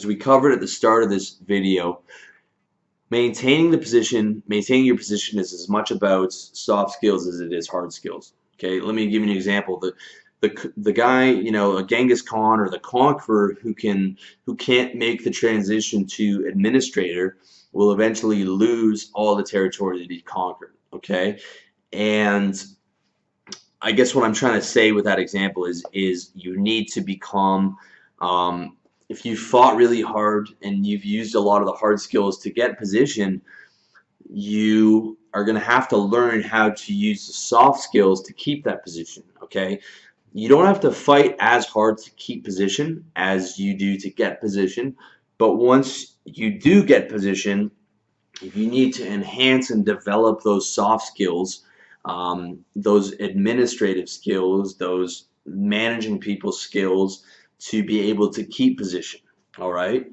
as we covered at the start of this video, maintaining your position is as much about soft skills as it is hard skills. Okay, let me give you an example. The guy, a Genghis Khan or the conqueror who can't make the transition to administrator will eventually lose all the territory that he conquered. Okay, and I guess what I'm trying to say with that example is you need to become, if you fought really hard and you've used a lot of the hard skills to get position, you are going to have to learn how to use the soft skills to keep that position. Okay, you don't have to fight as hard to keep position as you do to get position, but once you do get position, you need to enhance and develop those soft skills, those administrative skills, those managing people skills to be able to keep position. All right.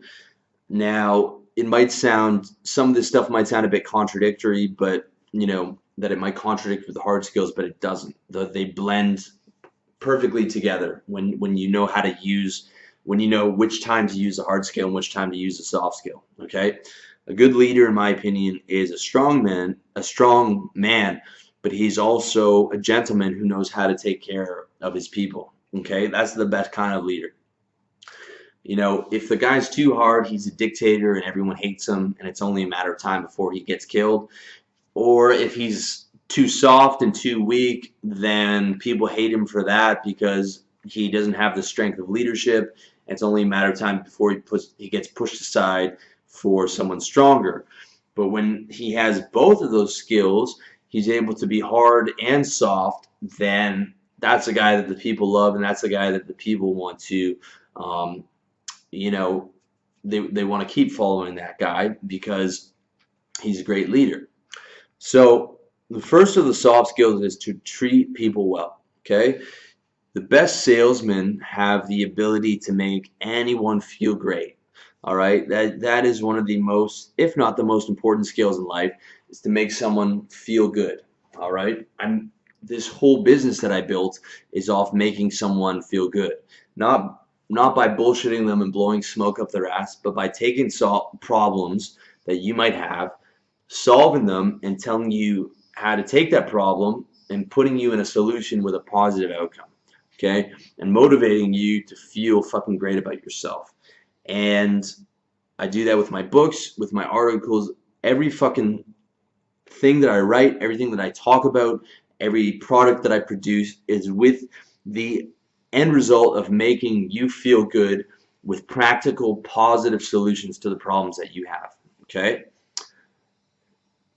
Now, some of this stuff might sound a bit contradictory, but that it might contradict with the hard skills, but it doesn't. They blend perfectly together when you know how to use, when you know which time to use a hard skill and which time to use a soft skill. Okay. A good leader, in my opinion, is a strong man, but he's also a gentleman who knows how to take care of his people. Okay, that's the best kind of leader. If the guy's too hard, he's a dictator and everyone hates him, and it's only a matter of time before he gets killed. Or if he's too soft and too weak, then people hate him for that because he doesn't have the strength of leadership. It's only a matter of time before he gets pushed aside for someone stronger. But when he has both of those skills, he's able to be hard and soft, then that's the guy that the people love, and that's the guy that the people want to, they want to keep following that guy because he's a great leader. So the first of the soft skills is to treat people well. Okay, the best salesmen have the ability to make anyone feel great. All right, that is one of the most, if not the most important skills in life, is to make someone feel good. All right, this whole business that I built is off making someone feel good, not by bullshitting them and blowing smoke up their ass, but by taking problems that you might have, solving them, and telling you how to take that problem and putting you in a solution with a positive outcome. Okay, and motivating you to feel fucking great about yourself. And I do that with my books, with my articles, every fucking thing that I write, everything that I talk about, every product that I produce is with the end result of making you feel good with practical, positive solutions to the problems that you have. Okay?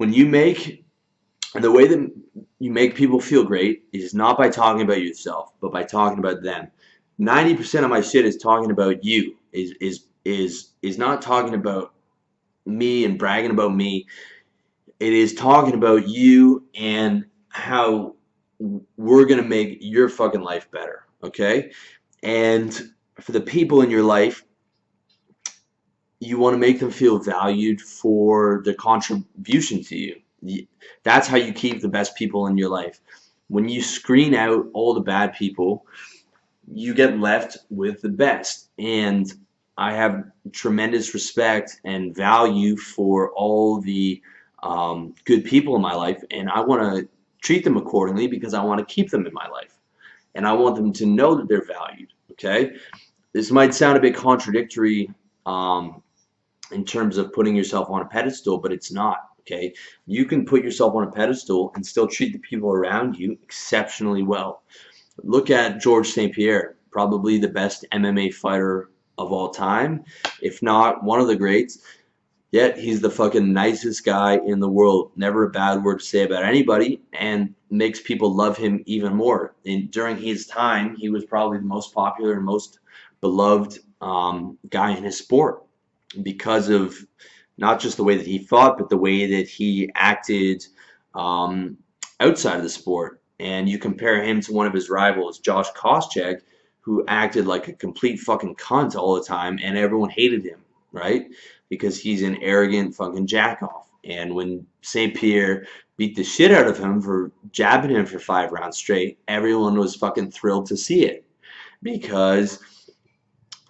The way that you make people feel great is not by talking about yourself, but by talking about them. 90% of my shit is talking about you, is not talking about me and bragging about me. It is talking about you and how we're going to make your fucking life better, okay? And for the people in your life, you want to make them feel valued for their contribution to you. That's how you keep the best people in your life. When you screen out all the bad people, you get left with the best. And I have tremendous respect and value for all the good people in my life, and I want to treat them accordingly because I want to keep them in my life, and I want them to know that they're valued. Okay, this might sound a bit contradictory in terms of putting yourself on a pedestal, but it's not. Okay, you can put yourself on a pedestal and still treat the people around you exceptionally well. Look at George St. Pierre, probably the best MMA fighter of all time, if not one of the greats. Yet he's the fucking nicest guy in the world. Never a bad word to say about anybody, and makes people love him even more. And during his time, he was probably the most popular and most beloved guy in his sport because of not just the way that he fought, but the way that he acted outside of the sport. And you compare him to one of his rivals, Josh Koscheck, who acted like a complete fucking cunt all the time, and everyone hated him, right? Because he's an arrogant fucking jackoff. And when St. Pierre beat the shit out of him for jabbing him for 5 rounds straight, everyone was fucking thrilled to see it. Because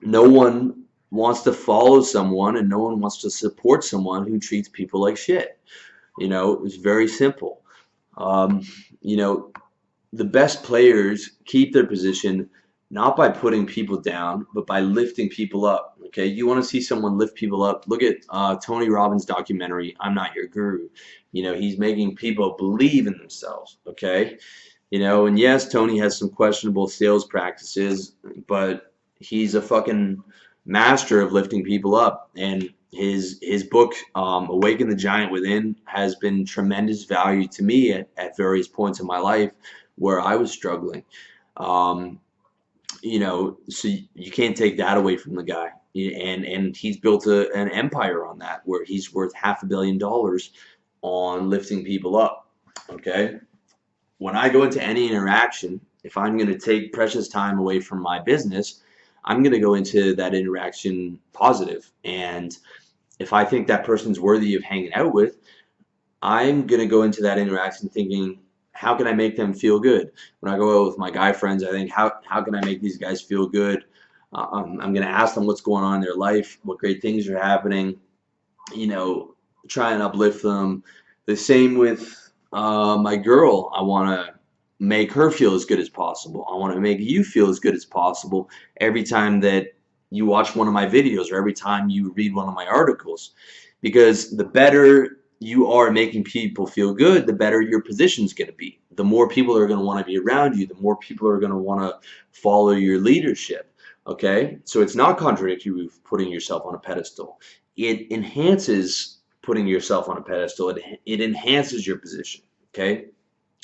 no one wants to follow someone and no one wants to support someone who treats people like shit. It's very simple. Um, you know, the best players keep their position not by putting people down, but by lifting people up. Okay, you want to see someone lift people up? Look at Tony Robbins' documentary, "I'm Not Your Guru." He's making people believe in themselves. Okay, and yes, Tony has some questionable sales practices, but he's a fucking master of lifting people up. And his book, Awaken the Giant Within, has been tremendous value to me at various points in my life where I was struggling. Um, so you can't take that away from the guy. And he's built an empire on that, where he's worth $500 million on lifting people up. Okay, when I go into any interaction, if I'm going to take precious time away from my business, I'm going to go into that interaction positive. And if I think that person's worthy of hanging out with, I'm going to go into that interaction thinking, how can I make them feel good? When I go out with my guy friends, I think, how can I make these guys feel good? I'm going to ask them what's going on in their life, what great things are happening, try and uplift them. The same with my girl. I want to make her feel as good as possible. I want to make you feel as good as possible every time that you watch one of my videos or every time you read one of my articles. Because the better you are making people feel good, the better your position's going to be. The more people are going to want to be around you, the more people are going to want to follow your leadership. Okay? So it's not contradictory with putting yourself on a pedestal. It enhances putting yourself on a pedestal. It enhances your position. Okay?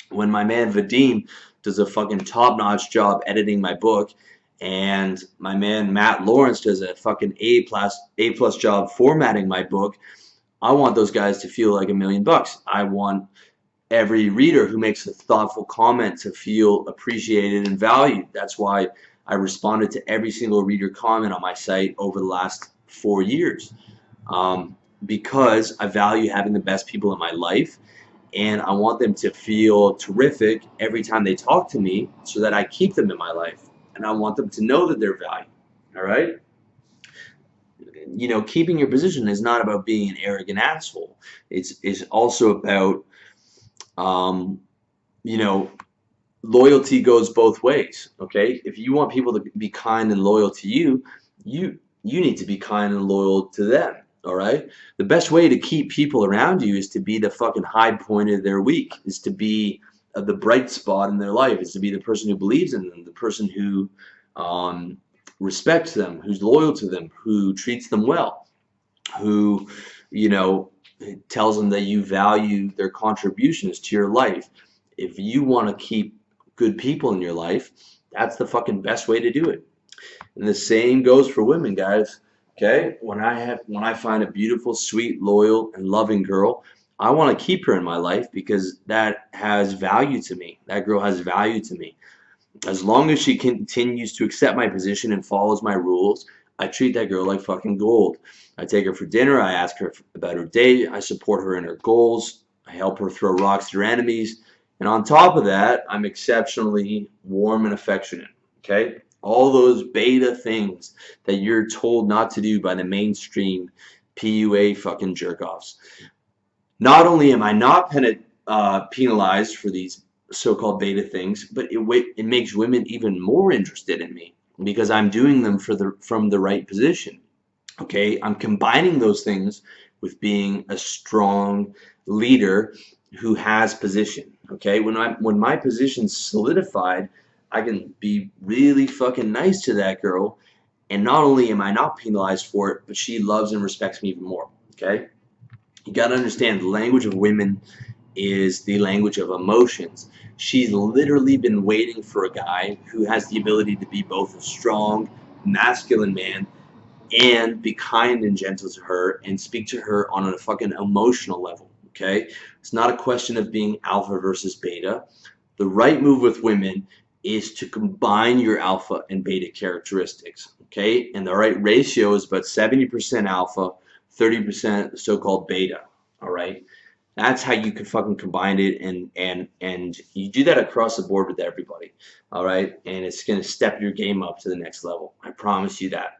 When my man Vadim does a fucking top-notch job editing my book, and my man Matt Lawrence does a fucking A plus job formatting my book, I want those guys to feel like $1,000,000. I want every reader who makes a thoughtful comment to feel appreciated and valued. That's why I responded to every single reader comment on my site over the last 4 years, because I value having the best people in my life, and I want them to feel terrific every time they talk to me so that I keep them in my life. And I want them to know that they're valued. All right? Keeping your position is not about being an arrogant asshole. It's also about, um, you know, loyalty goes both ways. Okay? If you want people to be kind and loyal to you, you need to be kind and loyal to them. All right? The best way to keep people around you is to be the fucking high point of their week, is to be the bright spot in their life, is to be the person who believes in them, the person who respects them, who's loyal to them, who treats them well, who, tells them that you value their contributions to your life. If you want to keep good people in your life, that's the fucking best way to do it. And the same goes for women, guys. Okay, when I find a beautiful, sweet, loyal, and loving girl, I want to keep her in my life because that has value to me. That girl has value to me. As long as she continues to accept my position and follows my rules, I treat that girl like fucking gold. I take her for dinner. I ask her about her day. I support her in her goals. I help her throw rocks at her enemies. And on top of that, I'm exceptionally warm and affectionate. Okay? All those beta things that you're told not to do by the mainstream PUA fucking jerk-offs. Not only am I not penalized for these so-called beta things, but it makes women even more interested in me because I'm doing them from the right position. Okay, I'm combining those things with being a strong leader who has position. Okay, when my position's solidified, I can be really fucking nice to that girl, and not only am I not penalized for it, but she loves and respects me even more. Okay, you got to understand the language of women is the language of emotions. She's literally been waiting for a guy who has the ability to be both a strong, masculine man and be kind and gentle to her and speak to her on a fucking emotional level. Okay, it's not a question of being alpha versus beta. The right move with women is to combine your alpha and beta characteristics. Okay, and the right ratio is about 70% alpha, 30% so-called beta. All right, that's how you can fucking combine it, and you do that across the board with everybody. All right, and it's gonna step your game up to the next level. I promise you that.